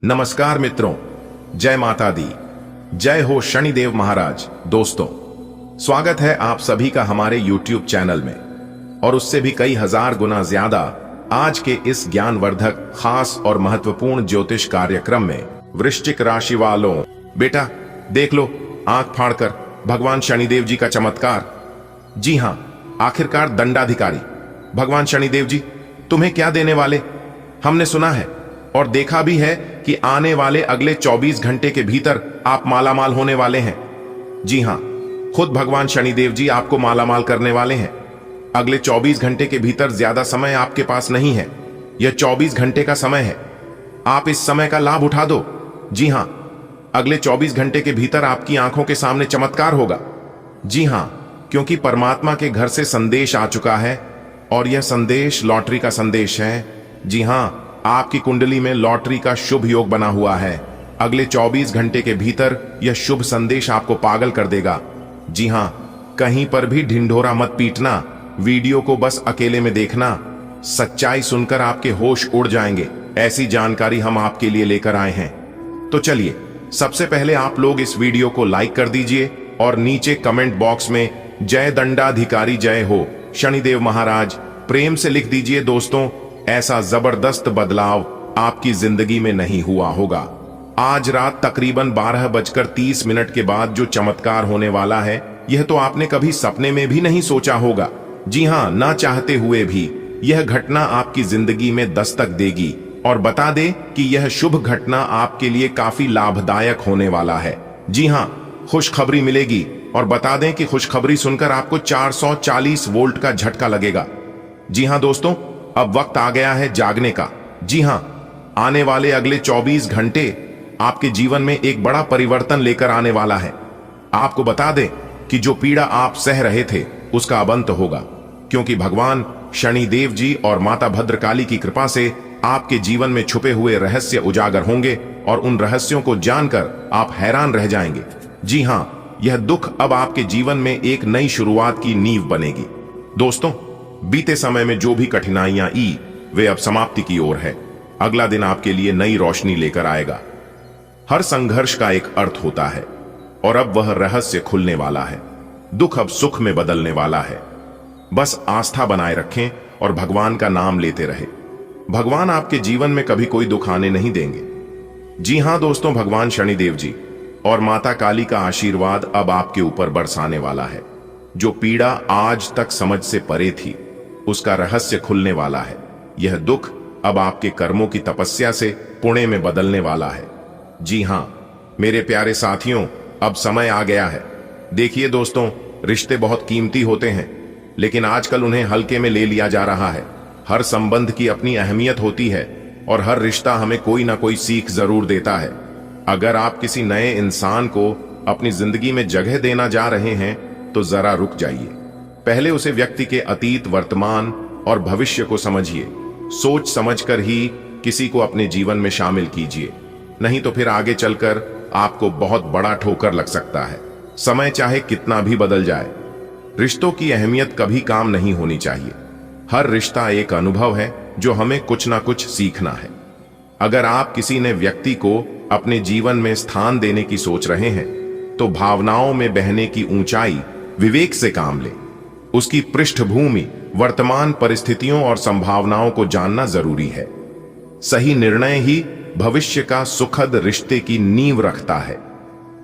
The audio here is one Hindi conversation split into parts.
नमस्कार मित्रों, जय माता दी, जय हो शनिदेव महाराज। दोस्तों, स्वागत है आप सभी का हमारे YouTube चैनल में और उससे भी कई हजार गुना ज्यादा आज के इस ज्ञानवर्धक, खास और महत्वपूर्ण ज्योतिष कार्यक्रम में। वृश्चिक राशि वालों, बेटा देख लो आंख फाड़कर भगवान शनिदेव जी का चमत्कार। जी हां, आखिरकार दंडाधिकारी भगवान शनिदेव जी तुम्हें क्या देने वाले। हमने सुना है और देखा भी है कि आने वाले अगले 24 घंटे के भीतर आप मालामाल होने वाले हैं। जी हां, खुद भगवान शनिदेव जी आपको मालामाल करने वाले हैं। अगले 24 घंटे के भीतर ज्यादा समय आपके पास नहीं है, यह 24 घंटे का समय है। आप इस समय का लाभ उठा दो। जी हां, अगले 24 घंटे के भीतर आपकी आंखों के सामने चमत्कार होगा। जी हां, क्योंकि परमात्मा के घर से संदेश आ चुका है और यह संदेश लॉटरी का संदेश है। जी हां, आपकी कुंडली में लॉटरी का शुभ योग बना हुआ है। अगले 24 घंटे के भीतर यह शुभ संदेश आपको पागल कर देगा। जी हां, कहीं पर भी ढिंढोरा मत पीटना, वीडियो को बस अकेले में देखना। सच्चाई सुनकर आपके होश उड़ जाएंगे। ऐसी जानकारी हम आपके लिए लेकर आए हैं। तो चलिए, सबसे पहले आप लोग इस वीडियो को लाइक कर दीजिए और नीचे कमेंट बॉक्स में जय दंडाधिकारी, जय हो शनिदेव महाराज प्रेम से लिख दीजिए। दोस्तों, ऐसा जबरदस्त बदलाव आपकी जिंदगी में नहीं हुआ होगा। आज रात तकरीबन 12:30 के बाद जो चमत्कार होने वाला है, यह तो आपने कभी सपने में भी नहीं सोचा होगा। जी हां, ना चाहते हुए भी यह घटना आपकी जिंदगी में दस्तक देगी और बता दे कि यह शुभ घटना आपके लिए काफी लाभदायक होने वाला है। जी हां, खुशखबरी मिलेगी और बता दें कि खुशखबरी सुनकर आपको 440 वोल्ट का झटका लगेगा। जी हां दोस्तों, अब वक्त आ गया है जागने का। जी हां, आने वाले अगले 24 घंटे आपके जीवन में एक बड़ा परिवर्तन लेकर आने वाला है। आपको बता दें कि जो पीड़ा आप सह रहे थे उसका अब अंत होगा, क्योंकि भगवान शनिदेव जी और माता भद्रकाली की कृपा से आपके जीवन में छुपे हुए रहस्य उजागर होंगे और उन रहस्यों को जानकर आप हैरान रह जाएंगे। जी हां, यह दुख अब आपके जीवन में एक नई शुरुआत की नींव बनेगी। दोस्तों, बीते समय में जो भी कठिनाइयां आई, वे अब समाप्ति की ओर है। अगला दिन आपके लिए नई रोशनी लेकर आएगा। हर संघर्ष का एक अर्थ होता है और अब वह रहस्य खुलने वाला है। दुख अब सुख में बदलने वाला है। बस आस्था बनाए रखें और भगवान का नाम लेते रहे। भगवान आपके जीवन में कभी कोई दुख आने नहीं देंगे। जी हां दोस्तों, भगवान शनिदेव जी और माता काली का आशीर्वाद अब आपके ऊपर बरसाने वाला है। जो पीड़ा आज तक समझ से परे थी, उसका रहस्य खुलने वाला है। यह दुख अब आपके कर्मों की तपस्या से पुण्य में बदलने वाला है। जी हां मेरे प्यारे साथियों, अब समय आ गया है। देखिए दोस्तों, रिश्ते बहुत कीमती होते हैं, लेकिन आजकल उन्हें हल्के में ले लिया जा रहा है। हर संबंध की अपनी अहमियत होती है और हर रिश्ता हमें कोई ना कोई सीख जरूर देता है। अगर आप किसी नए इंसान को अपनी जिंदगी में जगह देना जा रहे हैं तो जरा रुक जाइए। पहले उसे व्यक्ति के अतीत, वर्तमान और भविष्य को समझिए। सोच समझकर ही किसी को अपने जीवन में शामिल कीजिए, नहीं तो फिर आगे चलकर आपको बहुत बड़ा ठोकर लग सकता है। समय चाहे कितना भी बदल जाए, रिश्तों की अहमियत कभी काम नहीं होनी चाहिए। हर रिश्ता एक अनुभव है जो हमें कुछ ना कुछ सीखना है। अगर आप किसी नए व्यक्ति को अपने जीवन में स्थान देने की सोच रहे हैं तो भावनाओं में बहने की ऊंचाई विवेक से काम लें। उसकी पृष्ठभूमि, वर्तमान परिस्थितियों और संभावनाओं को जानना जरूरी है। सही निर्णय ही भविष्य का सुखद रिश्ते की नींव रखता है।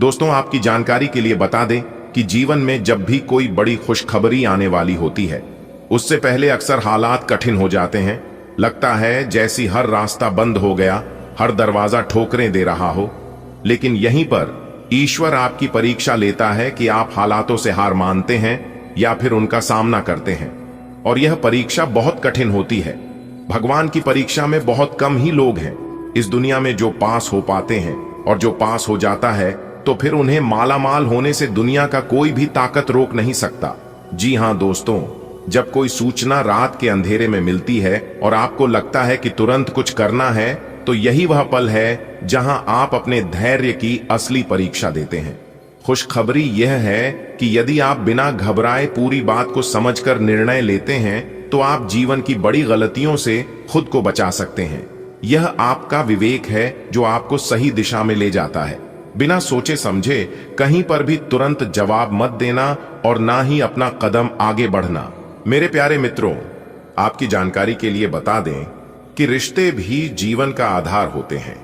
दोस्तों, आपकी जानकारी के लिए बता दें कि जीवन में जब भी कोई बड़ी खुशखबरी आने वाली होती है, उससे पहले अक्सर हालात कठिन हो जाते हैं। लगता है जैसी हर रास्ता बंद हो गया, हर दरवाजा ठोकरें दे रहा हो। लेकिन यहीं पर ईश्वर आपकी परीक्षा लेता है कि आप हालातों से हार मानते हैं या फिर उनका सामना करते हैं। और यह परीक्षा बहुत कठिन होती है। भगवान की परीक्षा में बहुत कम ही लोग हैं इस दुनिया में जो पास हो पाते हैं, और जो पास हो जाता है तो फिर उन्हें मालामाल होने से दुनिया का कोई भी ताकत रोक नहीं सकता। जी हां दोस्तों, जब कोई सूचना रात के अंधेरे में मिलती है और आपको लगता है कि तुरंत कुछ करना है, तो यही वह पल है जहां आप अपने धैर्य की असली परीक्षा देते हैं। खुशखबरी यह है कि यदि आप बिना घबराए पूरी बात को समझकर निर्णय लेते हैं तो आप जीवन की बड़ी गलतियों से खुद को बचा सकते हैं। यह आपका विवेक है जो आपको सही दिशा में ले जाता है। बिना सोचे समझे कहीं पर भी तुरंत जवाब मत देना और ना ही अपना कदम आगे बढ़ना। मेरे प्यारे मित्रों, आपकी जानकारी के लिए बता दें कि रिश्ते भी जीवन का आधार होते हैं।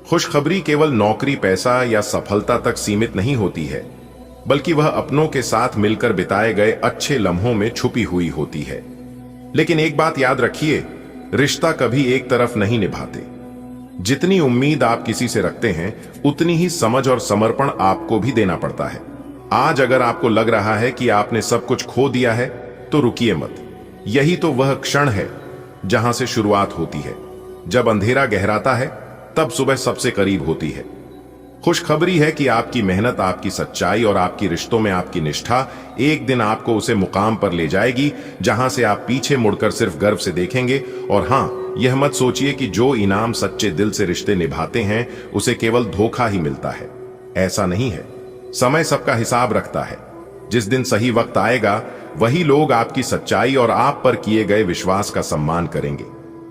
खुशखबरी केवल नौकरी, पैसा या सफलता तक सीमित नहीं होती है, बल्कि वह अपनों के साथ मिलकर बिताए गए अच्छे लम्हों में छुपी हुई होती है। लेकिन एक बात याद रखिए, रिश्ता कभी एक तरफ नहीं निभाते। जितनी उम्मीद आप किसी से रखते हैं, उतनी ही समझ और समर्पण आपको भी देना पड़ता है। आज अगर आपको लग रहा है कि आपने सब कुछ खो दिया है, तो रुकिए मत। यही तो वह क्षण है जहां से शुरुआत होती है। जब अंधेरा गहराता है, तब सुबह सबसे करीब होती है। खुशखबरी है कि आपकी मेहनत, आपकी सच्चाई और आपकी रिश्तों में आपकी निष्ठा एक दिन आपको उसे मुकाम पर ले जाएगी जहां से आप पीछे मुड़कर सिर्फ गर्व से देखेंगे। और हां, यह मत सोचिए कि जो इनाम सच्चे दिल से रिश्ते निभाते हैं उसे केवल धोखा ही मिलता है। ऐसा नहीं है। समय सबका हिसाब रखता है। जिस दिन सही वक्त आएगा, वही लोग आपकी सच्चाई और आप पर किए गए विश्वास का सम्मान करेंगे।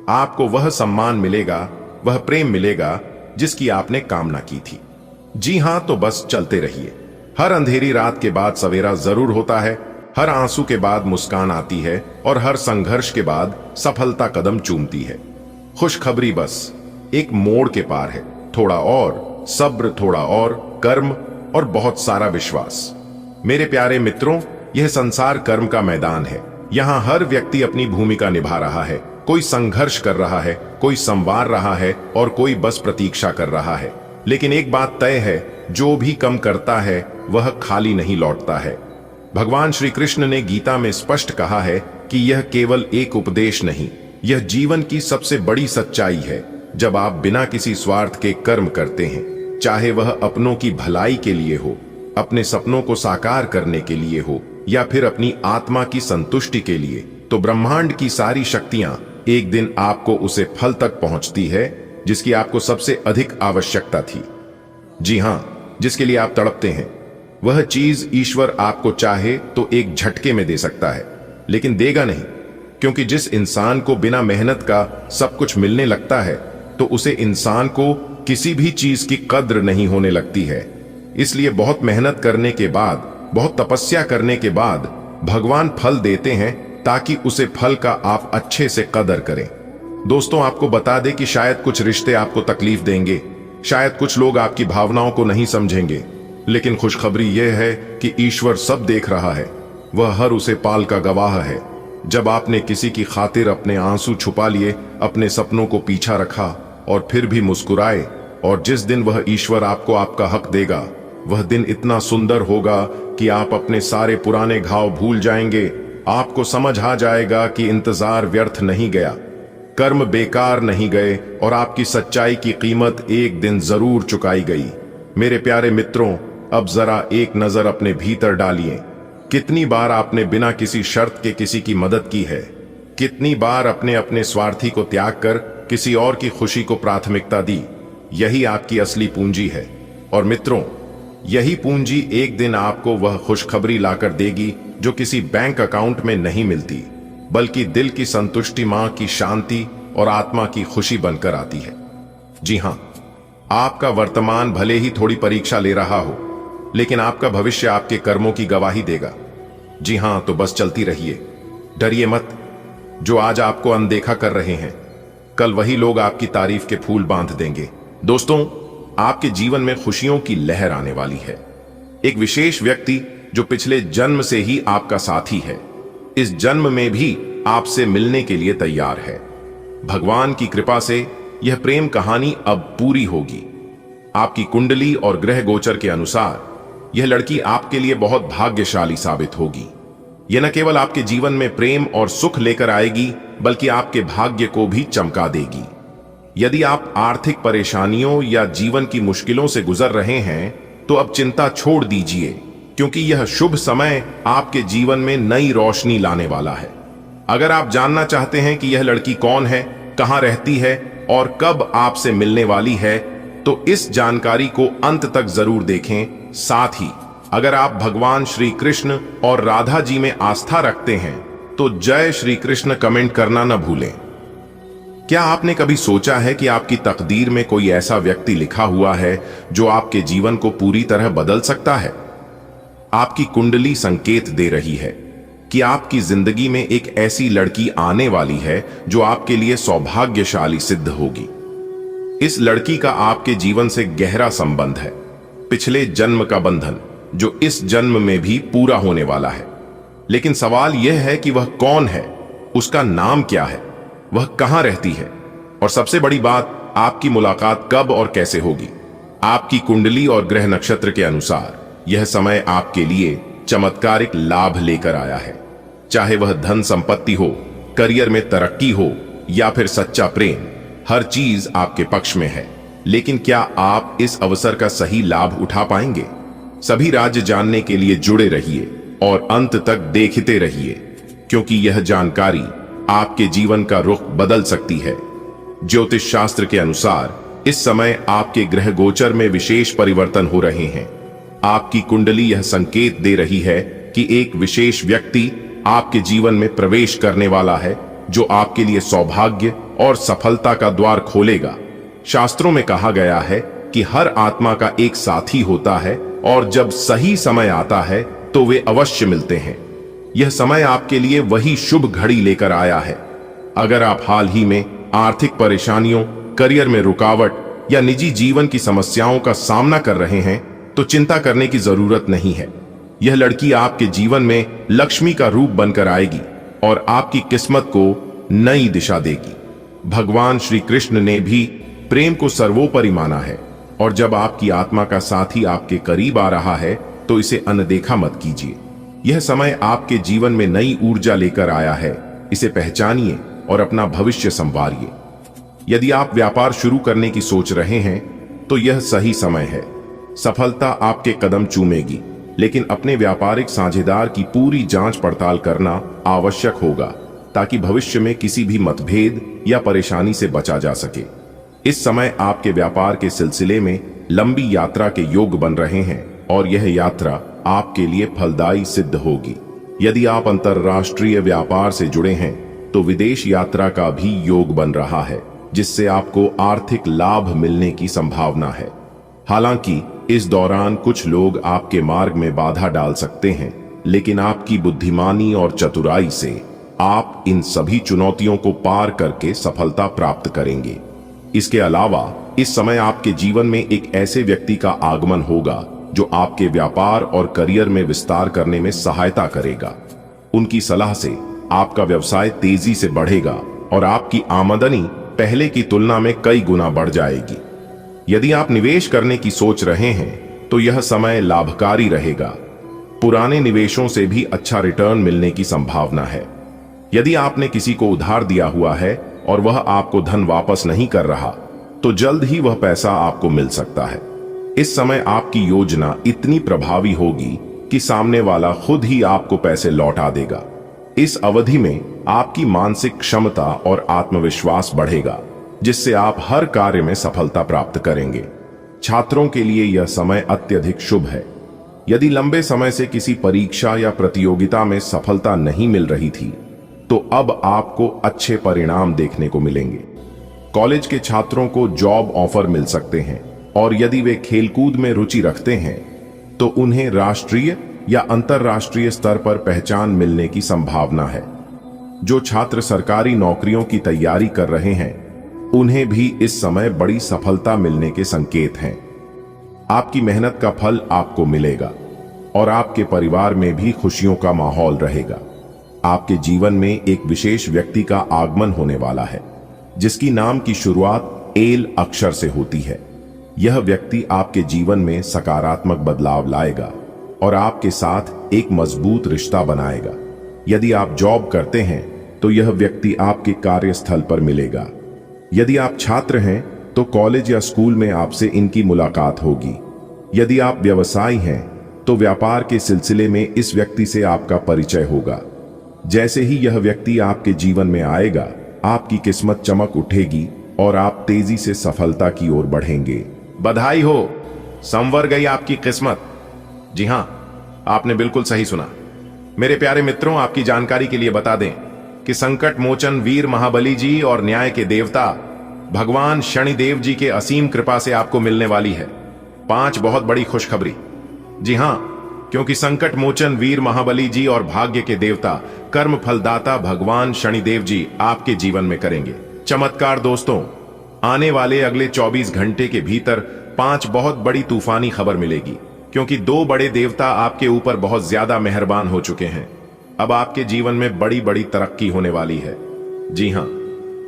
आपको वह सम्मान मिलेगा, वह प्रेम मिलेगा जिसकी आपने कामना की थी। जी हां, तो बस चलते रहिए। हर अंधेरी रात के बाद सवेरा जरूर होता है, हर आंसू के बाद मुस्कान आती है और हर संघर्ष के बाद सफलता कदम चूमती है। खुशखबरी बस एक मोड़ के पार है। थोड़ा और सब्र, थोड़ा और कर्म और बहुत सारा विश्वास। मेरे प्यारे मित्रों, यह संसार कर्म का मैदान है। यहाँ हर व्यक्ति अपनी भूमिका निभा रहा है। कोई संघर्ष कर रहा है, कोई संवार रहा है और कोई बस प्रतीक्षा कर रहा है। लेकिन एक बात तय है, जो भी कम करता है वह खाली नहीं लौटता है। भगवान श्री कृष्ण ने गीता में स्पष्ट कहा है कि यह केवल एक उपदेश नहीं, यह जीवन की सबसे बड़ी सच्चाई है। जब आप बिना किसी स्वार्थ के कर्म करते हैं, चाहे वह अपनों की भलाई के लिए हो, अपने सपनों को साकार करने के लिए हो या फिर अपनी आत्मा की संतुष्टि के लिए, तो ब्रह्मांड की सारी शक्तियां एक दिन आपको उसे फल तक पहुंचती है जिसकी आपको सबसे अधिक आवश्यकता थी। जी हां, जिसके लिए आप तड़पते हैं। वह चीज ईश्वर आपको चाहे तो एक झटके में दे सकता है, लेकिन देगा नहीं, क्योंकि जिस इंसान को बिना मेहनत का सब कुछ मिलने लगता है, तो उसे इंसान को किसी भी चीज की कद्र नहीं होने लगती है। इसलिए बहुत मेहनत करने के बाद, बहुत तपस्या करने के बाद भगवान फल देते हैं, ताकि उसे फल का आप अच्छे से कदर करें। दोस्तों, आपको बता दें कि शायद कुछ रिश्ते आपको तकलीफ देंगे, शायद कुछ लोग आपकी भावनाओं को नहीं समझेंगे, लेकिन खुशखबरी यह है कि ईश्वर सब देख रहा है। वह हर उसे पाल का गवाह है। जब आपने किसी की खातिर अपने आंसू छुपा लिए, अपने सपनों को पीछा रखा और फिर भी मुस्कुराए, और जिस दिन वह ईश्वर आपको आपका हक देगा, वह दिन इतना सुंदर होगा कि आप अपने सारे पुराने घाव भूल जाएंगे। आपको समझ आ जाएगा कि इंतजार व्यर्थ नहीं गया, कर्म बेकार नहीं गए और आपकी सच्चाई की कीमत एक दिन जरूर चुकाई गई। मेरे प्यारे मित्रों, अब जरा एक नजर अपने भीतर डालिए। कितनी बार आपने बिना किसी शर्त के किसी की मदद की है? कितनी बार अपने अपने स्वार्थी को त्याग कर किसी और की खुशी को प्राथमिकता दी? यही आपकी असली पूंजी है। और मित्रों, यही पूंजी एक दिन आपको वह खुशखबरी लाकर देगी जो किसी बैंक अकाउंट में नहीं मिलती, बल्कि दिल की संतुष्टि, मां की शांति और आत्मा की खुशी बनकर आती है। जी हां, आपका वर्तमान भले ही थोड़ी परीक्षा ले रहा हो, लेकिन आपका भविष्य आपके कर्मों की गवाही देगा। जी हां, तो बस चलती रहिए, डरिए मत। जो आज आपको अनदेखा कर रहे हैं, कल वही लोग आपकी तारीफ के फूल बांध देंगे। दोस्तों, आपके जीवन में खुशियों की लहर आने वाली है। एक विशेष व्यक्ति जो पिछले जन्म से ही आपका साथी है, इस जन्म में भी आपसे मिलने के लिए तैयार है। भगवान की कृपा से यह प्रेम कहानी अब पूरी होगी। आपकी कुंडली और ग्रह गोचर के अनुसार यह लड़की आपके लिए बहुत भाग्यशाली साबित होगी। यह न केवल आपके जीवन में प्रेम और सुख लेकर आएगी, बल्कि आपके भाग्य को भी चमका देगी। यदि आप आर्थिक परेशानियों या जीवन की मुश्किलों से गुजर रहे हैं, तो अब चिंता छोड़ दीजिए, क्योंकि यह शुभ समय आपके जीवन में नई रोशनी लाने वाला है। अगर आप जानना चाहते हैं कि यह लड़की कौन है, कहां रहती है और कब आपसे मिलने वाली है, तो इस जानकारी को अंत तक जरूर देखें। साथ ही अगर आप भगवान श्री कृष्ण और राधा जी में आस्था रखते हैं, तो जय श्री कृष्ण कमेंट करना न भूलें। क्या आपने कभी सोचा है कि आपकी तकदीर में कोई ऐसा व्यक्ति लिखा हुआ है जो आपके जीवन को पूरी तरह बदल सकता है? आपकी कुंडली संकेत दे रही है कि आपकी जिंदगी में एक ऐसी लड़की आने वाली है जो आपके लिए सौभाग्यशाली सिद्ध होगी। इस लड़की का आपके जीवन से गहरा संबंध है, पिछले जन्म का बंधन जो इस जन्म में भी पूरा होने वाला है। लेकिन सवाल यह है कि वह कौन है, उसका नाम क्या है, वह कहां रहती है, और सबसे बड़ी बात, आपकी मुलाकात कब और कैसे होगी। आपकी कुंडली और ग्रह नक्षत्र के अनुसार यह समय आपके लिए चमत्कारिक लाभ लेकर आया है। चाहे वह धन संपत्ति हो, करियर में तरक्की हो या फिर सच्चा प्रेम, हर चीज आपके पक्ष में है। लेकिन क्या आप इस अवसर का सही लाभ उठा पाएंगे? सभी राज्य जानने के लिए जुड़े रहिए और अंत तक देखते रहिए, क्योंकि यह जानकारी आपके जीवन का रुख बदल सकती है। ज्योतिष शास्त्र के अनुसार इस समय आपके ग्रह गोचर में विशेष परिवर्तन हो रहे हैं। आपकी कुंडली यह संकेत दे रही है कि एक विशेष व्यक्ति आपके जीवन में प्रवेश करने वाला है जो आपके लिए सौभाग्य और सफलता का द्वार खोलेगा। शास्त्रों में कहा गया है कि हर आत्मा का एक साथी होता है और जब सही समय आता है तो वे अवश्य मिलते हैं। यह समय आपके लिए वही शुभ घड़ी लेकर आया है। अगर आप हाल ही में आर्थिक परेशानियों, करियर में रुकावट या निजी जीवन की समस्याओं का सामना कर रहे हैं तो चिंता करने की जरूरत नहीं है। यह लड़की आपके जीवन में लक्ष्मी का रूप बनकर आएगी और आपकी किस्मत को नई दिशा देगी। भगवान श्री कृष्ण ने भी प्रेम को सर्वोपरि माना है, और जब आपकी आत्मा का साथी आपके करीब आ रहा है तो इसे अनदेखा मत कीजिए। यह समय आपके जीवन में नई ऊर्जा लेकर आया है। इसे पहचानिए और अपना भविष्य संवारिए। यदि आप व्यापार शुरू करने की सोच रहे हैं तो यह सही समय है। सफलता आपके कदम चूमेगी, लेकिन अपने व्यापारिक साझेदार की पूरी जांच पड़ताल करना आवश्यक होगा ताकि भविष्य में किसी भी मतभेद या परेशानी से बचा जा सके। इस समय आपके व्यापार के सिलसिले में लंबी यात्रा के योग बन रहे हैं और यह यात्रा आपके लिए फलदायी सिद्ध होगी। यदि आप अंतर्राष्ट्रीय व्यापार से जुड़े हैं तो विदेश यात्रा का भी योग बन रहा है, जिससे आपको आर्थिक लाभ मिलने की संभावना है। हालांकि इस दौरान कुछ लोग आपके मार्ग में बाधा डाल सकते हैं, लेकिन आपकी बुद्धिमानी और चतुराई से आप इन सभी चुनौतियों को पार करके सफलता प्राप्त करेंगे। इसके अलावा इस समय आपके जीवन में एक ऐसे व्यक्ति का आगमन होगा जो आपके व्यापार और करियर में विस्तार करने में सहायता करेगा। उनकी सलाह से आपका व्यवसाय तेजी से बढ़ेगा और आपकी आमदनी पहले की तुलना में कई गुना बढ़ जाएगी। यदि आप निवेश करने की सोच रहे हैं तो यह समय लाभकारी रहेगा। पुराने निवेशों से भी अच्छा रिटर्न मिलने की संभावना है। यदि आपने किसी को उधार दिया हुआ है और वह आपको धन वापस नहीं कर रहा तो जल्द ही वह पैसा आपको मिल सकता है। इस समय आपकी योजना इतनी प्रभावी होगी कि सामने वाला खुद ही आपको पैसे लौटा देगा। इस अवधि में आपकी मानसिक क्षमता और आत्मविश्वास बढ़ेगा, जिससे आप हर कार्य में सफलता प्राप्त करेंगे। छात्रों के लिए यह समय अत्यधिक शुभ है। यदि लंबे समय से किसी परीक्षा या प्रतियोगिता में सफलता नहीं मिल रही थी तो अब आपको अच्छे परिणाम देखने को मिलेंगे। कॉलेज के छात्रों को जॉब ऑफर मिल सकते हैं और यदि वे खेलकूद में रुचि रखते हैं तो उन्हें राष्ट्रीय या अंतर्राष्ट्रीय स्तर पर पहचान मिलने की संभावना है। जो छात्र सरकारी नौकरियों की तैयारी कर रहे हैं उन्हें भी इस समय बड़ी सफलता मिलने के संकेत हैं। आपकी मेहनत का फल आपको मिलेगा और आपके परिवार में भी खुशियों का माहौल रहेगा। आपके जीवन में एक विशेष व्यक्ति का आगमन होने वाला है जिसकी नाम की शुरुआत एल अक्षर से होती है। यह व्यक्ति आपके जीवन में सकारात्मक बदलाव लाएगा और आपके साथ एक मजबूत रिश्ता बनाएगा। यदि आप जॉब करते हैं तो यह व्यक्ति आपके कार्यस्थल पर मिलेगा। यदि आप छात्र हैं तो कॉलेज या स्कूल में आपसे इनकी मुलाकात होगी। यदि आप व्यवसायी हैं तो व्यापार के सिलसिले में इस व्यक्ति से आपका परिचय होगा। जैसे ही यह व्यक्ति आपके जीवन में आएगा, आपकी किस्मत चमक उठेगी और आप तेजी से सफलता की ओर बढ़ेंगे। बधाई हो, संवर गई आपकी किस्मत। जी हां, आपने बिल्कुल सही सुना। मेरे प्यारे मित्रों, आपकी जानकारी के लिए बता दें कि संकट मोचन वीर महाबली जी और न्याय के देवता भगवान शनिदेव जी के असीम कृपा से आपको मिलने वाली है 5 बहुत बड़ी खुशखबरी। जी हां, क्योंकि संकट मोचन वीर महाबली जी और भाग्य के देवता कर्म फलदाता भगवान शनिदेव जी आपके जीवन में करेंगे चमत्कार। दोस्तों, आने वाले अगले 24 घंटे के भीतर 5 बहुत बड़ी तूफानी खबर मिलेगी, क्योंकि 2 बड़े देवता आपके ऊपर बहुत ज्यादा मेहरबान हो चुके हैं। अब आपके जीवन में बड़ी बड़ी तरक्की होने वाली है। जी हां,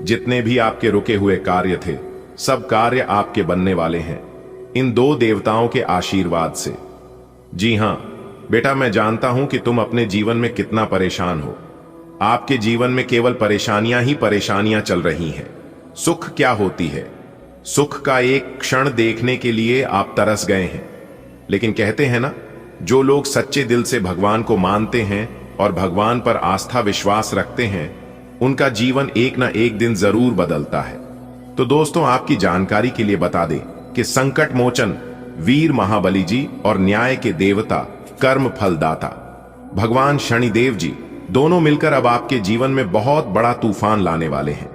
जितने भी आपके रुके हुए कार्य थे, सब कार्य आपके बनने वाले हैं इन 2 देवताओं के आशीर्वाद से। जी हां बेटा, मैं जानता हूं कि तुम अपने जीवन में कितना परेशान हो। आपके जीवन में केवल परेशानियां ही परेशानियां चल रही हैं। सुख क्या होती है? सुख का एक क्षण देखने के लिए आप तरस गए हैं। लेकिन कहते हैं ना, जो लोग सच्चे दिल से भगवान को मानते हैं और भगवान पर आस्था विश्वास रखते हैं, उनका जीवन एक ना एक दिन जरूर बदलता है। तो दोस्तों, आपकी जानकारी के लिए बता दें कि संकट मोचन वीर महाबली जी और न्याय के देवता कर्म फलदाता भगवान शनिदेव जी दोनों मिलकर अब आपके जीवन में बहुत बड़ा तूफान लाने वाले हैं।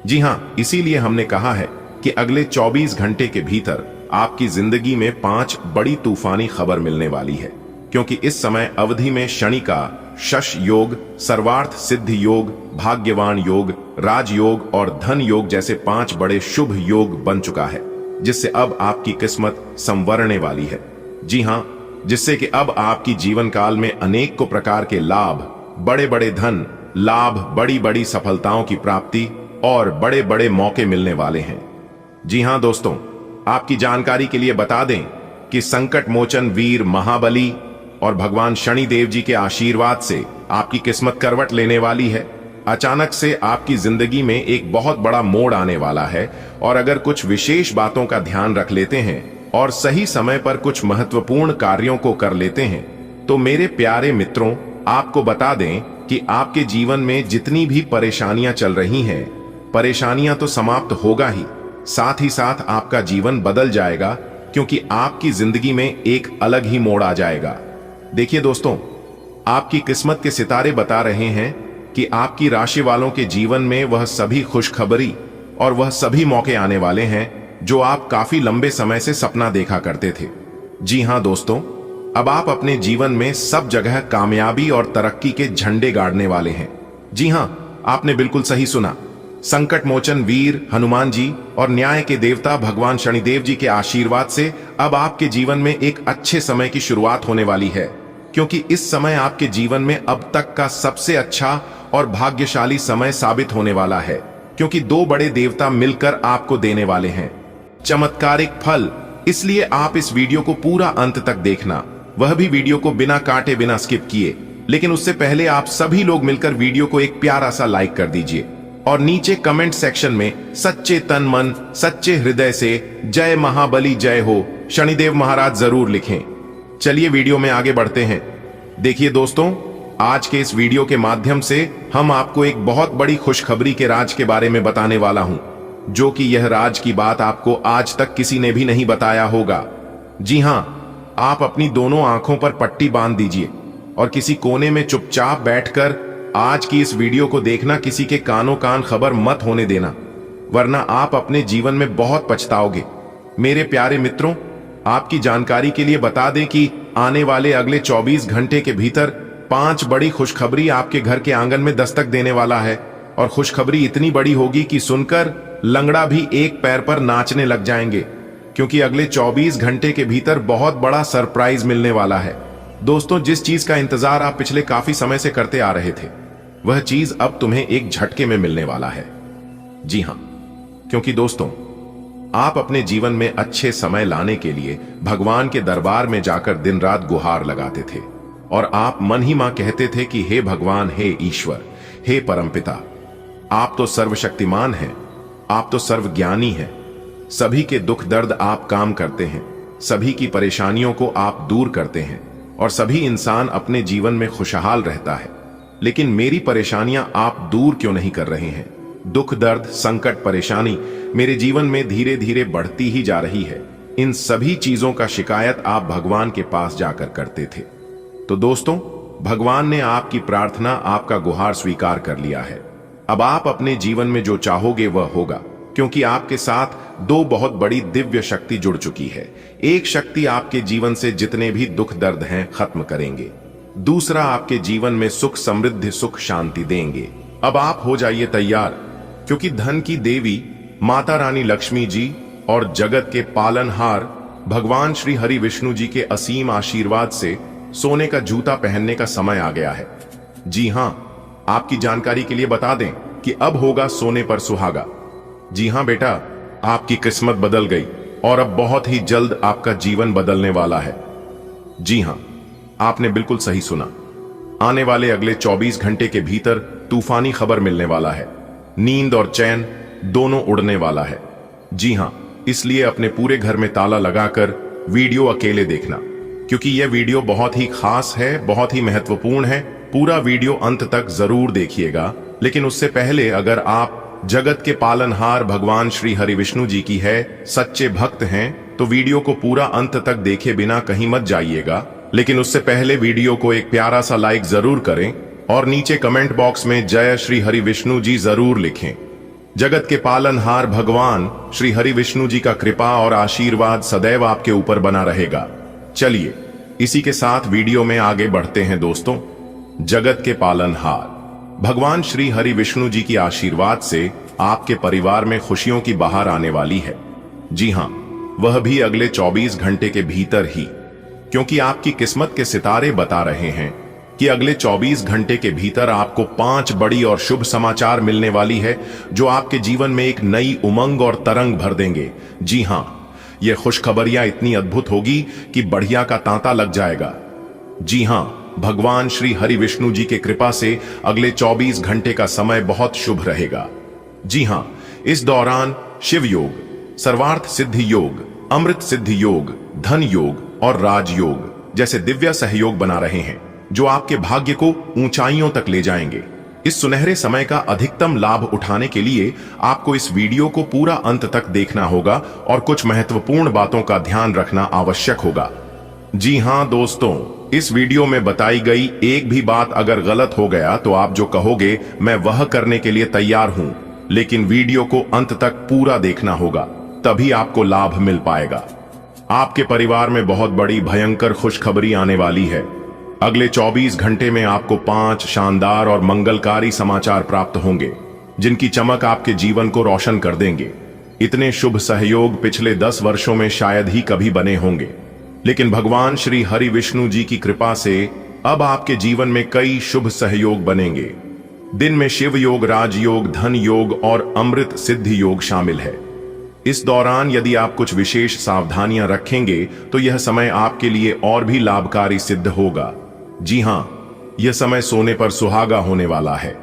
जी हां, इसीलिए हमने कहा है कि अगले 24 घंटे के भीतर आपकी जिंदगी में 5 बड़ी तूफानी खबर मिलने वाली है, क्योंकि इस समय अवधि में शनि का शश योग, सर्वार्थ सिद्धि योग, भाग्यवान योग, राजयोग और धन योग जैसे 5 बड़े शुभ योग बन चुका है, जिससे अब आपकी किस्मत संवरने वाली है। जी हां, जिससे कि अब आपकी जीवन काल में अनेक प्रकार के लाभ, बड़े बड़े धन लाभ, बड़ी बड़ी सफलताओं की प्राप्ति और बड़े बड़े मौके मिलने वाले हैं। जी हां दोस्तों, आपकी जानकारी के लिए बता दें कि संकट मोचन वीर महाबली और भगवान शनिदेव जी के आशीर्वाद से आपकी किस्मत करवट लेने वाली है। अचानक से आपकी जिंदगी में एक बहुत बड़ा मोड़ आने वाला है, और अगर कुछ विशेष बातों का ध्यान रख लेते हैं और सही समय पर कुछ महत्वपूर्ण कार्यों को कर लेते हैं, तो मेरे प्यारे मित्रों, आपको बता दें कि आपके जीवन में जितनी भी परेशानियां चल रही हैं, परेशानियां तो समाप्त होगा ही साथ आपका जीवन बदल जाएगा, क्योंकि आपकी जिंदगी में एक अलग ही मोड़ आ जाएगा। देखिए दोस्तों, आपकी किस्मत के सितारे बता रहे हैं कि आपकी राशि वालों के जीवन में वह सभी खुशखबरी और वह सभी मौके आने वाले हैं जो आप काफी लंबे समय से सपना देखा करते थे। जी हां दोस्तों, अब आप अपने जीवन में सब जगह कामयाबी और तरक्की के झंडे गाड़ने वाले हैं। जी हां, आपने बिल्कुल सही सुना। संकट मोचन वीर हनुमान जी और न्याय के देवता भगवान शनिदेव जी के आशीर्वाद से अब आपके जीवन में एक अच्छे समय की शुरुआत होने वाली है, क्योंकि इस समय आपके जीवन में अब तक का सबसे अच्छा और भाग्यशाली समय साबित होने वाला है, क्योंकि 2 बड़े देवता मिलकर आपको देने वाले हैं चमत्कारिक फल। इसलिए आप इस वीडियो को पूरा अंत तक देखना, वह भी वीडियो को बिना काटे बिना स्किप किए। लेकिन उससे पहले आप सभी लोग मिलकर वीडियो को एक प्यारा सा लाइक कर दीजिए और नीचे कमेंट सेक्शन में सच्चे तन मन सच्चे हृदय से जय महाबली जय हो शनिदेव महाराज जरूर लिखें। चलिए वीडियो में आगे बढ़ते हैं। देखिए दोस्तों, आज के इस वीडियो के माध्यम से हम आपको एक बहुत बड़ी खुशखबरी के राज के बारे में बताने वाला हूं, जो कि यह राज की बात आपको आज तक किसी ने भी नहीं बताया होगा। जी हां, आप अपनी दोनों आंखों पर पट्टी बांध दीजिए और किसी कोने में चुपचाप बैठकर आज की इस वीडियो को देखना। किसी के कानों कान खबर मत होने देना, वरना आप अपने जीवन में बहुत पछताओगे। मेरे प्यारे मित्रों, आपकी जानकारी के लिए बता दें कि आने वाले अगले 24 घंटे के भीतर 5 बड़ी खुशखबरी आपके घर के आंगन में दस्तक देने वाला है, और खुशखबरी इतनी बड़ी होगी कि सुनकर लंगड़ा भी एक पैर पर नाचने लग जाएंगे, क्योंकि अगले 24 घंटे के भीतर बहुत बड़ा सरप्राइज मिलने वाला है। दोस्तों, जिस चीज का इंतजार आप पिछले काफी समय से करते आ रहे थे, वह चीज अब तुम्हें एक झटके में मिलने वाला है। जी हां, क्योंकि दोस्तों, आप अपने जीवन में अच्छे समय लाने के लिए भगवान के दरबार में जाकर दिन रात गुहार लगाते थे, और आप मन ही मां कहते थे कि हे भगवान, हे ईश्वर, हे परमपिता, आप तो सर्वशक्तिमान हैं, आप तो सर्वज्ञानी हैं, सभी के दुख दर्द आप काम करते हैं, सभी की परेशानियों को आप दूर करते हैं, और सभी इंसान अपने जीवन में खुशहाल रहता है। लेकिन मेरी परेशानियां आप दूर क्यों नहीं कर रहे हैं? दुख दर्द संकट परेशानी मेरे जीवन में धीरे धीरे बढ़ती ही जा रही है। इन सभी चीजों का शिकायत आप भगवान के पास जाकर करते थे। तो दोस्तों, भगवान ने आपकी प्रार्थना, आपका गुहार स्वीकार कर लिया है। अब आप अपने जीवन में जो चाहोगे वह होगा, क्योंकि आपके साथ दो बहुत बड़ी दिव्य शक्ति जुड़ चुकी है। एक शक्ति आपके जीवन से जितने भी दुख दर्द हैं खत्म करेंगे, दूसरा आपके जीवन में सुख समृद्धि सुख शांति देंगे। अब आप हो जाइए तैयार, क्योंकि धन की देवी माता रानी लक्ष्मी जी और जगत के पालनहार भगवान श्री हरि विष्णु जी के असीम आशीर्वाद से सोने का जूता पहनने का समय आ गया है। जी हां, आपकी जानकारी के लिए बता दें कि अब होगा सोने पर सुहागा। जी हां बेटा, आपकी किस्मत बदल गई और अब बहुत ही जल्द आपका जीवन बदलने वाला है। जी हां, आपने बिल्कुल सही सुना। आने वाले अगले 24 घंटे के भीतर तूफानी खबर मिलने वाला है। नींद और चैन दोनों उड़ने वाला है। जी हां, इसलिए अपने पूरे घर में ताला लगाकर वीडियो अकेले देखना, क्योंकि यह वीडियो बहुत ही खास है, बहुत ही महत्वपूर्ण है। पूरा वीडियो अंत तक जरूर देखिएगा। लेकिन उससे पहले अगर आप जगत के पालनहार भगवान श्री हरि विष्णु जी की है सच्चे भक्त हैं, तो वीडियो को पूरा अंत तक देखे बिना कहीं मत जाइएगा। लेकिन उससे पहले वीडियो को एक प्यारा सा लाइक जरूर करें और नीचे कमेंट बॉक्स में जय श्री हरि विष्णु जी जरूर लिखें। जगत के पालनहार भगवान श्री हरि विष्णु जी का कृपा और आशीर्वाद सदैव आपके ऊपर बना रहेगा। चलिए इसी के साथ वीडियो में आगे बढ़ते हैं दोस्तों। जगत के पालनहार भगवान श्री हरि विष्णु जी की आशीर्वाद से आपके परिवार में खुशियों की बहार आने वाली है। जी हां, वह भी अगले 24 घंटे के भीतर ही, क्योंकि आपकी किस्मत के सितारे बता रहे हैं कि अगले 24 घंटे के भीतर आपको 5 बड़ी और शुभ समाचार मिलने वाली है, जो आपके जीवन में एक नई उमंग और तरंग भर देंगे। जी हां, ये खुशखबरियां इतनी अद्भुत होगी कि बढ़िया का तांता लग जाएगा। जी हां, भगवान श्री हरि विष्णु जी के कृपा से अगले 24 घंटे का समय बहुत शुभ रहेगा। जी हां, इस दौरान शिव योग, सर्वार्थ सिद्धि योग, अमृत सिद्धि योग, धन योग और राजयोग जैसे दिव्य सहयोग बना रहे हैं, जो आपके भाग्य को ऊंचाइयों तक ले जाएंगे। इस सुनहरे समय का अधिकतम लाभ उठाने के लिए आपको इस वीडियो को पूरा अंत तक देखना होगा और कुछ महत्वपूर्ण बातों का ध्यान रखना आवश्यक होगा। जी हां दोस्तों, इस वीडियो में बताई गई एक भी बात अगर गलत हो गया तो आप जो कहोगे मैं वह करने के लिए तैयार हूं, लेकिन वीडियो को अंत तक पूरा देखना होगा, तभी आपको लाभ मिल पाएगा। आपके परिवार में बहुत बड़ी भयंकर खुशखबरी आने वाली है। अगले 24 घंटे में आपको 5 शानदार और मंगलकारी समाचार प्राप्त होंगे, जिनकी चमक आपके जीवन को रोशन कर देंगे। इतने शुभ सहयोग पिछले 10 वर्षों में शायद ही कभी बने होंगे, लेकिन भगवान श्री हरि विष्णु जी की कृपा से अब आपके जीवन में कई शुभ सहयोग बनेंगे। दिन में शिव योग, राजयोग, धन योग और अमृत सिद्धि योग शामिल है। इस दौरान यदि आप कुछ विशेष सावधानियां रखेंगे तो यह समय आपके लिए और भी लाभकारी सिद्ध होगा। जी हां, यह समय सोने पर सुहागा होने वाला है।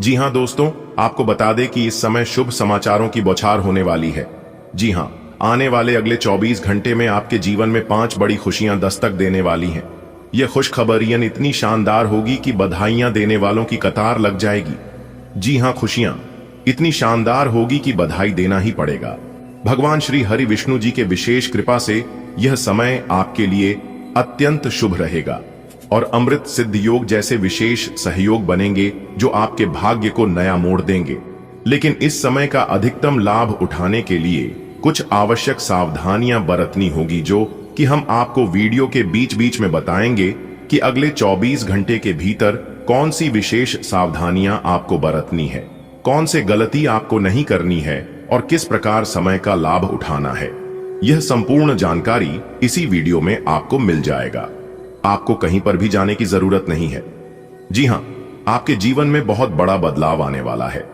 जी हां दोस्तों, आपको बता दें कि इस समय शुभ समाचारों की बौछार होने वाली है। जी हां, आने वाले अगले 24 घंटे में आपके जीवन में 5 बड़ी खुशियां दस्तक देने वाली हैं। यह खुशखबरियां इतनी शानदार होगी कि बधाइयां देने वालों की कतार लग जाएगी। जी हां, खुशियां इतनी शानदार होगी कि बधाई देना ही पड़ेगा। भगवान श्री हरि विष्णु जी के विशेष कृपा से यह समय आपके लिए अत्यंत शुभ रहेगा और अमृत सिद्ध योग जैसे विशेष सहयोग बनेंगे, जो आपके भाग्य को नया मोड़ देंगे। लेकिन इस समय का अधिकतम लाभ उठाने के लिए कुछ आवश्यक सावधानियां बरतनी होगी, जो कि हम आपको वीडियो के बीच बीच में बताएंगे कि अगले 24 घंटे के भीतर कौन सी विशेष सावधानियां आपको बरतनी है, कौन से गलती आपको नहीं करनी है और किस प्रकार समय का लाभ उठाना है। यह संपूर्ण जानकारी इसी वीडियो में आपको मिल जाएगा। आपको कहीं पर भी जाने की जरूरत नहीं है। जी हां, आपके जीवन में बहुत बड़ा बदलाव आने वाला है।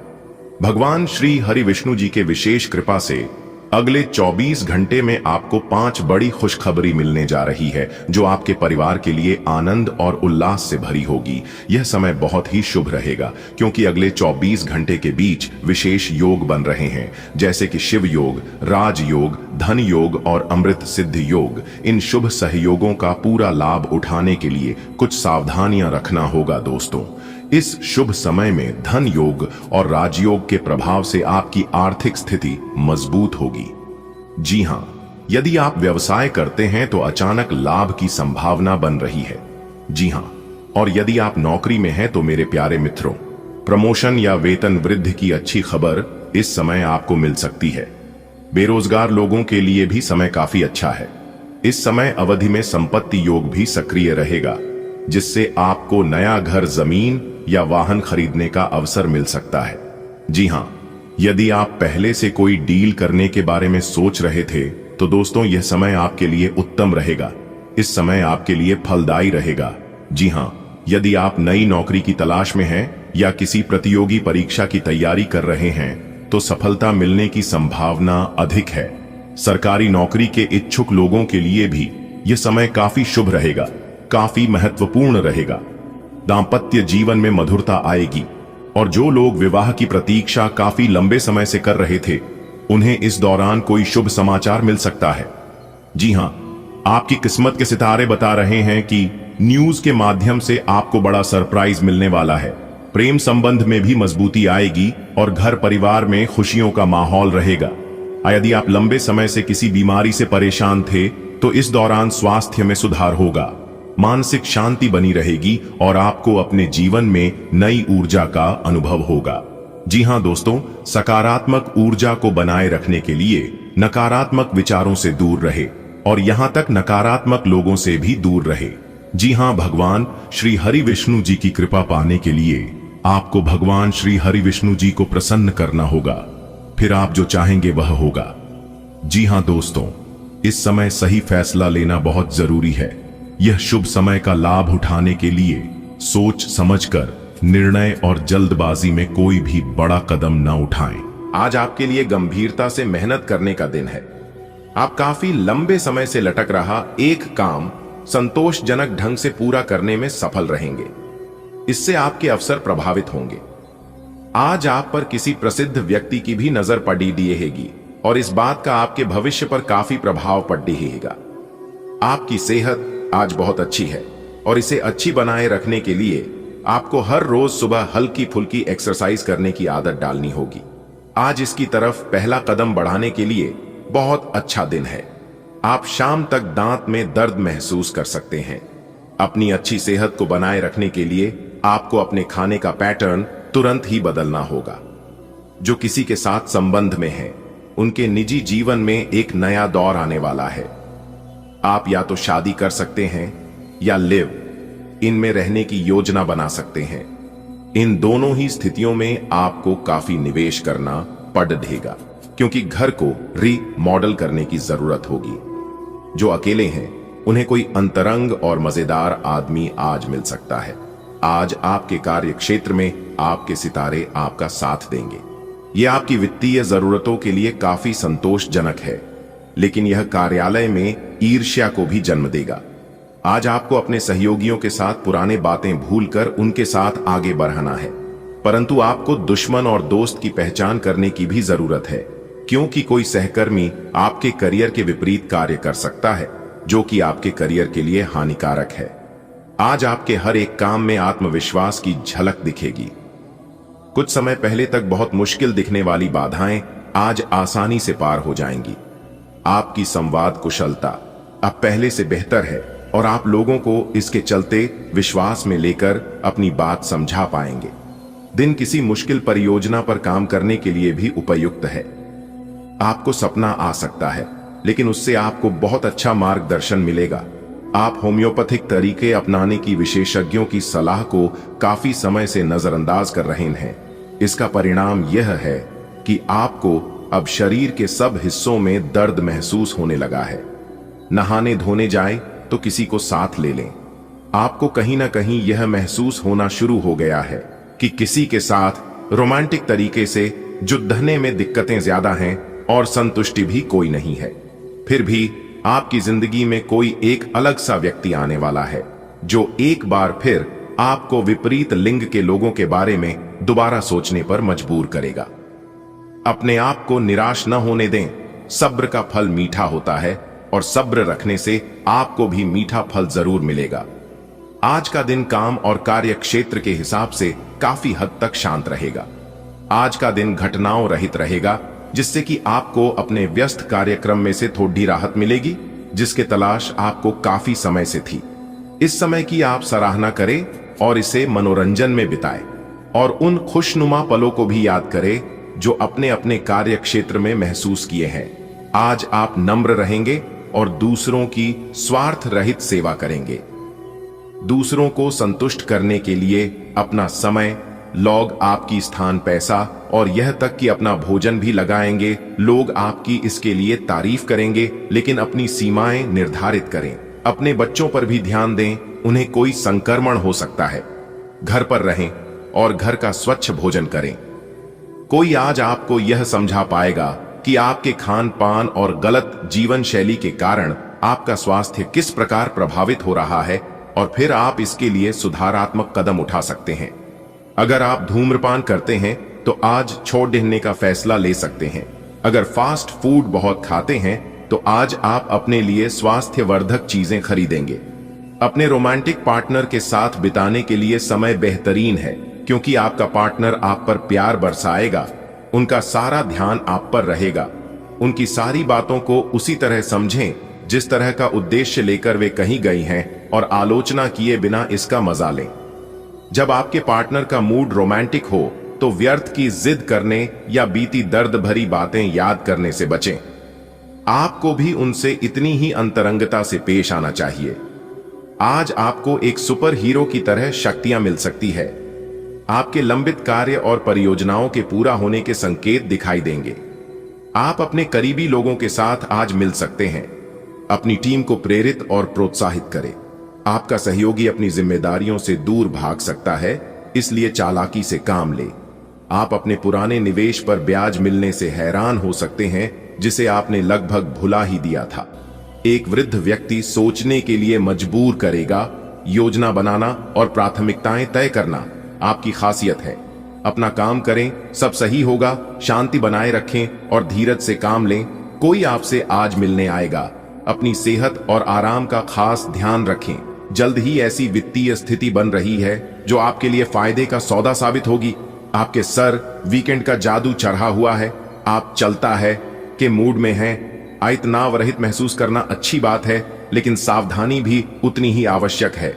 भगवान श्री हरि विष्णु जी के विशेष कृपा से अगले 24 घंटे में आपको 5 बड़ी खुशखबरी मिलने जा रही है, जो आपके परिवार के लिए आनंद और उल्लास से भरी होगी। यह समय बहुत ही शुभ रहेगा, क्योंकि अगले 24 घंटे के बीच विशेष योग बन रहे हैं, जैसे कि शिव योग, राजयोग, धन योग और अमृत सिद्ध योग। इन शुभ सहयोगों का पूरा लाभ उठाने के लिए कुछ सावधानियां रखना होगा दोस्तों। इस शुभ समय में धन योग और राजयोग के प्रभाव से आपकी आर्थिक स्थिति मजबूत होगी। जी हां, यदि आप व्यवसाय करते हैं तो अचानक लाभ की संभावना बन रही है। जी हां, और यदि आप नौकरी में हैं तो मेरे प्यारे मित्रों, प्रमोशन या वेतन वृद्धि की अच्छी खबर इस समय आपको मिल सकती है। बेरोजगार लोगों के लिए भी समय काफी अच्छा है। इस समय अवधि में संपत्ति योग भी सक्रिय रहेगा, जिससे आपको नया घर, जमीन या वाहन खरीदने का अवसर मिल सकता है। जी हां, यदि आप पहले से कोई डील करने के बारे में सोच रहे थे तो दोस्तों यह समय आपके लिए उत्तम रहेगा। इस समय आपके लिए फलदायी रहेगा। जी हां, यदि आप नई नौकरी की तलाश में हैं या किसी प्रतियोगी परीक्षा की तैयारी कर रहे हैं तो सफलता मिलने की संभावना अधिक है। सरकारी नौकरी के इच्छुक लोगों के लिए भी यह समय काफी शुभ रहेगा, काफी महत्वपूर्ण रहेगा। दांपत्य जीवन में मधुरता आएगी और जो लोग विवाह की प्रतीक्षा काफी लंबे समय से कर रहे थे उन्हें इस दौरान कोई शुभ समाचार मिल सकता है। जी हां, आपकी किस्मत के सितारे बता रहे हैं कि न्यूज के माध्यम से आपको बड़ा सरप्राइज मिलने वाला है। प्रेम संबंध में भी मजबूती आएगी और घर परिवार में खुशियों का माहौल रहेगा। यदि आप लंबे समय से किसी बीमारी से परेशान थे तो इस दौरान स्वास्थ्य में सुधार होगा, मानसिक शांति बनी रहेगी और आपको अपने जीवन में नई ऊर्जा का अनुभव होगा। जी हां दोस्तों, सकारात्मक ऊर्जा को बनाए रखने के लिए नकारात्मक विचारों से दूर रहे और यहां तक नकारात्मक लोगों से भी दूर रहे। जी हां, भगवान श्री हरि विष्णु जी की कृपा पाने के लिए आपको भगवान श्री हरि विष्णु जी को प्रसन्न करना होगा, फिर आप जो चाहेंगे वह होगा। जी हां दोस्तों, इस समय सही फैसला लेना बहुत जरूरी है। यह शुभ समय का लाभ उठाने के लिए सोच समझकर निर्णय और जल्दबाजी में कोई भी बड़ा कदम न उठाएं। आज आपके लिए गंभीरता से मेहनत करने का दिन है। आप काफी लंबे समय से लटक रहा एक काम संतोषजनक ढंग से पूरा करने में सफल रहेंगे। इससे आपके अवसर प्रभावित होंगे। आज आप पर किसी प्रसिद्ध व्यक्ति की भी नजर पड़ी रहेगी और इस बात का आपके भविष्य पर काफी प्रभाव पड़ रहेगा। आपकी सेहत आज बहुत अच्छी है और इसे अच्छी बनाए रखने के लिए आपको हर रोज सुबह हल्की फुल्की एक्सरसाइज करने की आदत डालनी होगी। आज इसकी तरफ पहला कदम बढ़ाने के लिए बहुत अच्छा दिन है। आप शाम तक दांत में दर्द महसूस कर सकते हैं। अपनी अच्छी सेहत को बनाए रखने के लिए आपको अपने खाने का पैटर्न तुरंत ही बदलना होगा। जो किसी के साथ संबंध में है उनके निजी जीवन में एक नया दौर आने वाला है। आप या तो शादी कर सकते हैं या लिव इन में रहने की योजना बना सकते हैं। इन दोनों ही स्थितियों में आपको काफी निवेश करना पड़ेगा, क्योंकि घर को रीमॉडल करने की जरूरत होगी। जो अकेले हैं उन्हें कोई अंतरंग और मजेदार आदमी आज मिल सकता है। आज आपके कार्य क्षेत्र में आपके सितारे आपका साथ देंगे। यह आपकी वित्तीय जरूरतों के लिए काफी संतोषजनक है, लेकिन यह कार्यालय में ईर्ष्या को भी जन्म देगा। आज आपको अपने सहयोगियों के साथ पुराने बातें भूलकर उनके साथ आगे बढ़ना है, परंतु आपको दुश्मन और दोस्त की पहचान करने की भी जरूरत है, क्योंकि कोई सहकर्मी आपके करियर के विपरीत कार्य कर सकता है, जो कि आपके करियर के लिए हानिकारक है। आज आपके हर एक काम में आत्मविश्वास की झलक दिखेगी। कुछ समय पहले तक बहुत मुश्किल दिखने वाली बाधाएं आज आसानी से पार हो जाएंगी। आपकी संवाद कुशलता अब पहले से बेहतर है और आप लोगों को इसके चलते विश्वास में लेकर अपनी बात समझा पाएंगे। दिन किसी मुश्किल परियोजना पर काम करने के लिए भी उपयुक्त है। आपको सपना आ सकता है, लेकिन उससे आपको बहुत अच्छा मार्गदर्शन मिलेगा। आप होम्योपैथिक तरीके अपनाने की विशेषज्ञों की सलाह को काफी समय से नजरअंदाज कर रहे हैं। इसका परिणाम यह है कि आपको अब शरीर के सब हिस्सों में दर्द महसूस होने लगा है। नहाने धोने जाएं तो किसी को साथ ले लें। आपको कहीं ना कहीं यह महसूस होना शुरू हो गया है कि किसी के साथ रोमांटिक तरीके से जुड़ने में दिक्कतें ज्यादा हैं और संतुष्टि भी कोई नहीं है। फिर भी आपकी जिंदगी में कोई एक अलग सा व्यक्ति आने वाला है, जो एक बार फिर आपको विपरीत लिंग के लोगों के बारे में दोबारा सोचने पर मजबूर करेगा। अपने आप को निराश न होने दें। सब्र का फल मीठा होता है और सब्र रखने से आपको भी मीठा फल जरूर मिलेगा। आज का दिन काम और कार्य क्षेत्र के हिसाब से काफी हद तक शांत रहेगा। आज का दिन घटनाओं रहित रहेगा, जिससे कि आपको अपने व्यस्त कार्यक्रम में से थोड़ी राहत मिलेगी, जिसके तलाश आपको काफी समय से थी। इस समय की आप सराहना करें और इसे मनोरंजन में बिताएं और उन खुशनुमा पलों को भी याद करें जो अपने अपने कार्य क्षेत्र में महसूस किए हैं। आज आप नम्र रहेंगे और दूसरों की स्वार्थ रहित सेवा करेंगे। दूसरों को संतुष्ट करने के लिए अपना समय, लोग आपकी स्थान, पैसा और यह तक कि अपना भोजन भी लगाएंगे। लोग आपकी इसके लिए तारीफ करेंगे, लेकिन अपनी सीमाएं निर्धारित करें। अपने बच्चों पर भी ध्यान दें, उन्हें कोई संक्रमण हो सकता है। घर पर रहें और घर का स्वच्छ भोजन करें। कोई आज आपको यह समझा पाएगा कि आपके खान पान और गलत जीवन शैली के कारण आपका स्वास्थ्य किस प्रकार प्रभावित हो रहा है, और फिर आप इसके लिए सुधारात्मक कदम उठा सकते हैं। अगर आप धूम्रपान करते हैं तो आज छोड़ देने का फैसला ले सकते हैं। अगर फास्ट फूड बहुत खाते हैं तो आज आप अपने लिए स्वास्थ्यवर्धक चीजें खरीदेंगे। अपने रोमांटिक पार्टनर के साथ बिताने के लिए समय बेहतरीन है, क्योंकि आपका पार्टनर आप पर प्यार बरसाएगा। उनका सारा ध्यान आप पर रहेगा। उनकी सारी बातों को उसी तरह समझें जिस तरह का उद्देश्य लेकर वे कहीं गई हैं, और आलोचना किए बिना इसका मजा लें। जब आपके पार्टनर का मूड रोमांटिक हो तो व्यर्थ की जिद करने या बीती दर्द भरी बातें याद करने से बचें। आपको भी उनसे इतनी ही अंतरंगता से पेश आना चाहिए। आज आपको एक सुपर हीरो की तरह शक्तियां मिल सकती है। आपके लंबित कार्य और परियोजनाओं के पूरा होने के संकेत दिखाई देंगे। आप अपने करीबी लोगों के साथ आज मिल सकते हैं। अपनी टीम को प्रेरित और प्रोत्साहित करें। आपका सहयोगी अपनी जिम्मेदारियों से दूर भाग सकता है, इसलिए चालाकी से काम ले। आप अपने पुराने निवेश पर ब्याज मिलने से हैरान हो सकते हैं, जिसे आपने लगभग भुला ही दिया था। एक वृद्ध व्यक्ति सोचने के लिए मजबूर करेगा। योजना बनाना और प्राथमिकताएं तय करना आपकी खासियत है। अपना काम करें, सब सही होगा। शांति बनाए रखें और धीरज से काम लें। कोई आपसे आज मिलने आएगा। अपनी सेहत और आराम का खास ध्यान रखें। जल्द ही ऐसी वित्तीय स्थिति बन रही है जो आपके लिए फायदे का सौदा साबित होगी। आपके सर वीकेंड का जादू चढ़ा हुआ है। आप चलता है के मूड में हैं। आयतनाव रहित महसूस करना अच्छी बात है, लेकिन सावधानी भी उतनी ही आवश्यक है।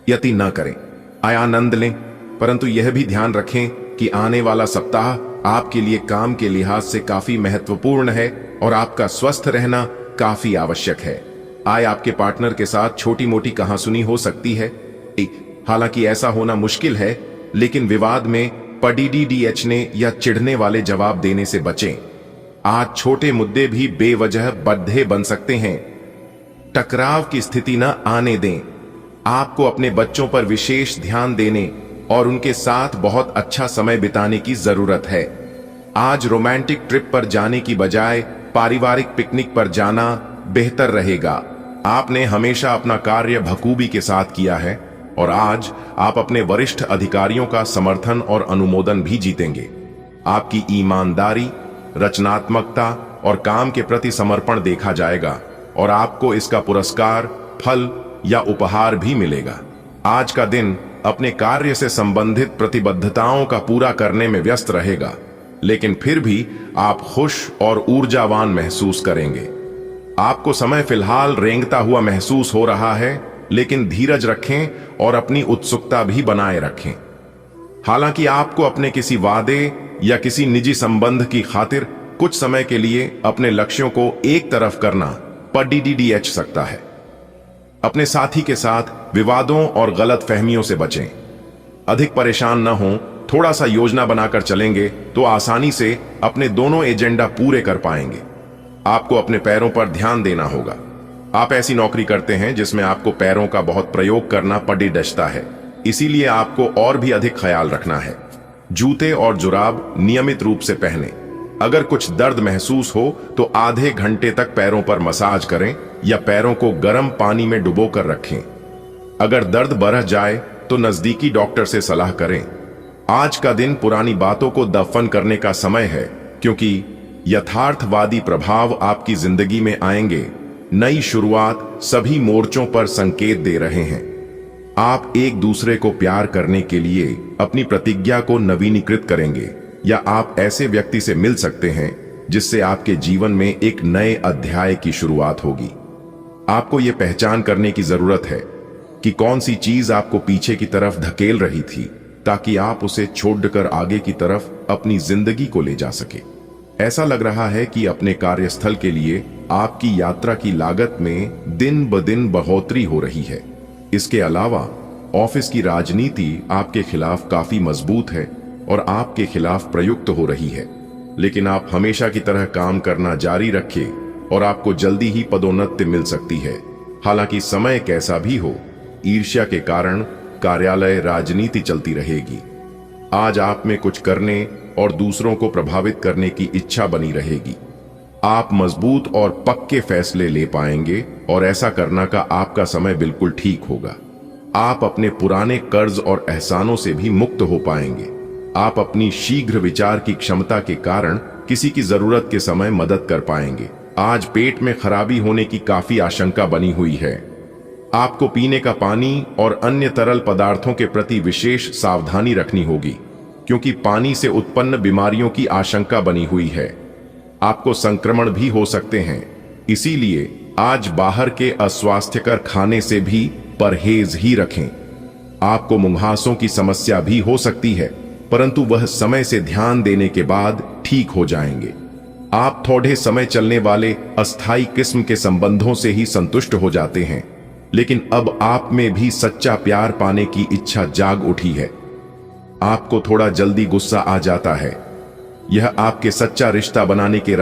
यति न करें, आनंद लें, परंतु यह भी ध्यान रखें कि आने वाला सप्ताह आपके लिए काम के लिहाज से काफी महत्वपूर्ण है और आपका स्वस्थ रहना काफी आवश्यक है। आय आपके पार्टनर के साथ छोटी मोटी कहासुनी हो सकती है। हालांकि ऐसा होना मुश्किल है, लेकिन विवाद में पड़ीडीएचने या चिढ़ने वाले जवाब देने से बचें। आज छोटे मुद्दे भी बेवजह बद्धे बन सकते हैं। टकराव की स्थिति न आने दें। आपको अपने बच्चों पर विशेष ध्यान देने और उनके साथ बहुत अच्छा समय बिताने की जरूरत है। आज रोमांटिक ट्रिप पर जाने की बजाय पारिवारिक पिकनिक पर जाना बेहतर रहेगा। आपने हमेशा अपना कार्य बखूबी के साथ किया है और आज आप अपने वरिष्ठ अधिकारियों का समर्थन और अनुमोदन भी जीतेंगे। आपकी ईमानदारी, रचनात्मकता और काम के प्रति समर्पण देखा जाएगा और आपको इसका पुरस्कार, फल या उपहार भी मिलेगा। आज का दिन अपने कार्य से संबंधित प्रतिबद्धताओं का पूरा करने में व्यस्त रहेगा, लेकिन फिर भी आप खुश और ऊर्जावान महसूस करेंगे। आपको समय फिलहाल रेंगता हुआ महसूस हो रहा है, लेकिन धीरज रखें और अपनी उत्सुकता भी बनाए रखें। हालांकि आपको अपने किसी वादे या किसी निजी संबंध की खातिर कुछ समय के लिए अपने लक्ष्यों को एक तरफ करना पड़ीडीएच सकता है। अपने साथी के साथ विवादों और गलत फहमियों से बचें। अधिक परेशान न हों। थोड़ा सा योजना बनाकर चलेंगे तो आसानी से अपने दोनों एजेंडा पूरे कर पाएंगे। आपको अपने पैरों पर ध्यान देना होगा। आप ऐसी नौकरी करते हैं जिसमें आपको पैरों का बहुत प्रयोग करना पड़ता है, इसीलिए आपको और भी अधिक ख्याल रखना है। जूते और जुराब नियमित रूप से पहनें। अगर कुछ दर्द महसूस हो तो आधे घंटे तक पैरों पर मसाज करें या पैरों को गर्म पानी में डुबो कर रखें। अगर दर्द बढ़ जाए तो नजदीकी डॉक्टर से सलाह करें। आज का दिन पुरानी बातों को दफन करने का समय है, क्योंकि यथार्थवादी प्रभाव आपकी जिंदगी में आएंगे। नई शुरुआत सभी मोर्चों पर संकेत दे रहे हैं। आप एक दूसरे को प्यार करने के लिए अपनी प्रतिज्ञा को नवीनीकृत करेंगे, या आप ऐसे व्यक्ति से मिल सकते हैं जिससे आपके जीवन में एक नए अध्याय की शुरुआत होगी। आपको यह पहचान करने की जरूरत है कि कौन सी चीज आपको पीछे की तरफ धकेल रही थी, ताकि आप उसे छोड़कर आगे की तरफ अपनी जिंदगी को ले जा सके। ऐसा लग रहा है कि अपने कार्यस्थल के लिए आपकी यात्रा की लागत में दिन ब दिन बढ़ोतरी हो रही है। इसके अलावा ऑफिस की राजनीति आपके खिलाफ काफी मजबूत है और आपके खिलाफ प्रयुक्त हो रही है, लेकिन आप हमेशा की तरह काम करना जारी रखें और आपको जल्दी ही पदोन्नति मिल सकती है। हालांकि समय कैसा भी हो, ईर्ष्या के कारण कार्यालय राजनीति चलती रहेगी। आज आप में कुछ करने और दूसरों को प्रभावित करने की इच्छा बनी रहेगी। आप मजबूत और पक्के फैसले ले पाएंगे और ऐसा करना का आपका समय बिल्कुल ठीक होगा। आप अपने पुराने कर्ज और एहसानों से भी मुक्त हो पाएंगे। आप अपनी शीघ्र विचार की क्षमता के कारण किसी की जरूरत के समय मदद कर पाएंगे। आज पेट में खराबी होने की काफी आशंका बनी हुई है। आपको पीने का पानी और अन्य तरल पदार्थों के प्रति विशेष सावधानी रखनी होगी, क्योंकि पानी से उत्पन्न बीमारियों की आशंका बनी हुई है। आपको संक्रमण भी हो सकते हैं, इसीलिए आज बाहर के अस्वास्थ्यकर खाने से भी परहेज ही रखें। आपको मुंहासों की समस्या भी हो सकती है, परंतु वह समय से ध्यान देने के बाद ठीक हो जाएंगे। आप थोड़े समय चलने वाले अस्थायी किस्म के संबंधों से ही संतुष्ट हो जाते हैं, लेकिन अब आप में भी सच्चा प्यार पाने की इच्छा जाग उठी है। आपको थोड़ा जल्दी गुस्सा आ जाता है। यह आपके सच्चा रिश्ता बनाने के